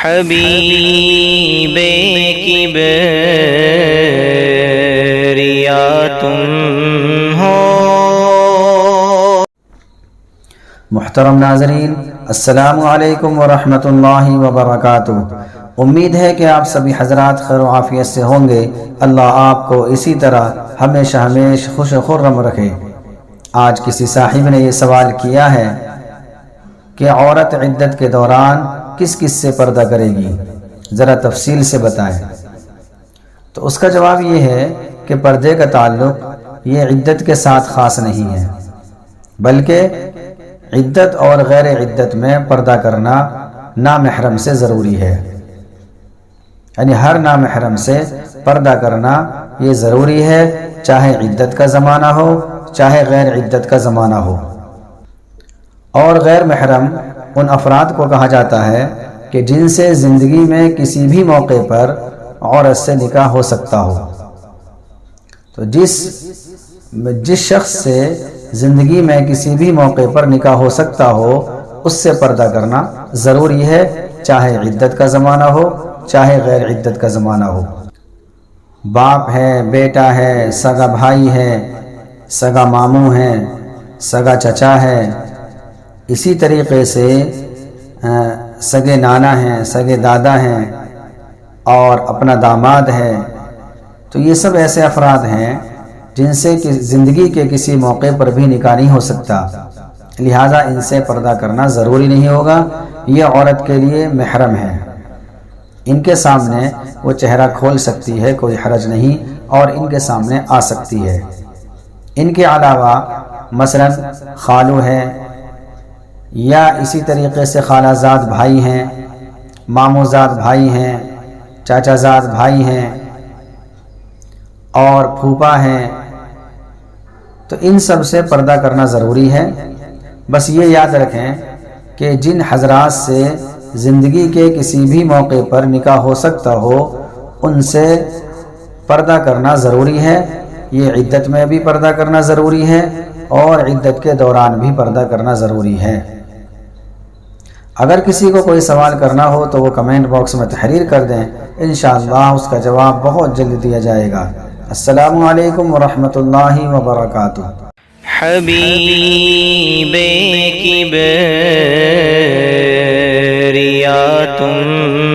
حبیب کبریا تم ہو۔ محترم ناظرین، السلام علیکم ورحمۃ اللہ وبرکاتہ۔ امید ہے کہ آپ سبھی حضرات خیر و عافیت سے ہوں گے۔ اللہ آپ کو اسی طرح ہمیشہ خوش و خرم رکھے۔ آج کسی صاحب نے یہ سوال کیا ہے کہ عورت عدت کے دوران کس کس سے پردہ کرے گی، ذرا تفصیل سے بتائیں۔ تو اس کا جواب یہ ہے کہ پردے کا تعلق یہ عدت کے ساتھ خاص نہیں ہے، بلکہ عدت اور غیر عدت میں پردہ کرنا نامحرم سے ضروری ہے۔ یعنی ہر نامحرم سے پردہ کرنا یہ ضروری ہے، چاہے عدت کا زمانہ ہو چاہے غیر عدت کا زمانہ ہو۔ اور غیر محرم ان افراد کو کہا جاتا ہے کہ جن سے زندگی میں کسی بھی موقع پر عورت سے نکاح ہو سکتا ہو۔ تو جس شخص سے زندگی میں کسی بھی موقع پر نکاح ہو سکتا ہو اس سے پردہ کرنا ضروری ہے، چاہے عدت کا زمانہ ہو چاہے غیر عدت کا زمانہ ہو۔ باپ ہے، بیٹا ہے، سگا بھائی ہے، سگا ماموں ہے، سگا چچا ہے، اسی طریقے سے سگے نانا ہیں، سگے دادا ہیں، اور اپنا داماد ہے۔ تو یہ سب ایسے افراد ہیں جن سے زندگی کے کسی موقع پر بھی نکاح نہیں ہو سکتا، لہٰذا ان سے پردہ کرنا ضروری نہیں ہوگا۔ یہ عورت کے لیے محرم ہے، ان کے سامنے وہ چہرہ کھول سکتی ہے، کوئی حرج نہیں، اور ان کے سامنے آ سکتی ہے۔ ان کے علاوہ مثلا خالو ہے، یا اسی طریقے سے خالہ زاد بھائی ہیں، ماموں زاد بھائی ہیں، چاچا زاد بھائی ہیں، اور پھوپھا ہیں، تو ان سب سے پردہ کرنا ضروری ہے۔ بس یہ یاد رکھیں کہ جن حضرات سے زندگی کے کسی بھی موقع پر نکاح ہو سکتا ہو ان سے پردہ کرنا ضروری ہے۔ یہ عدت میں بھی پردہ کرنا ضروری ہے اور عدت کے دوران بھی پردہ کرنا ضروری ہے۔ اگر کسی کو کوئی سوال کرنا ہو تو وہ کمنٹ باکس میں تحریر کر دیں، انشاءاللہ اس کا جواب بہت جلد دیا جائے گا۔ السلام علیکم ورحمۃ اللہ وبرکاتہ۔ حبیب کبریا تم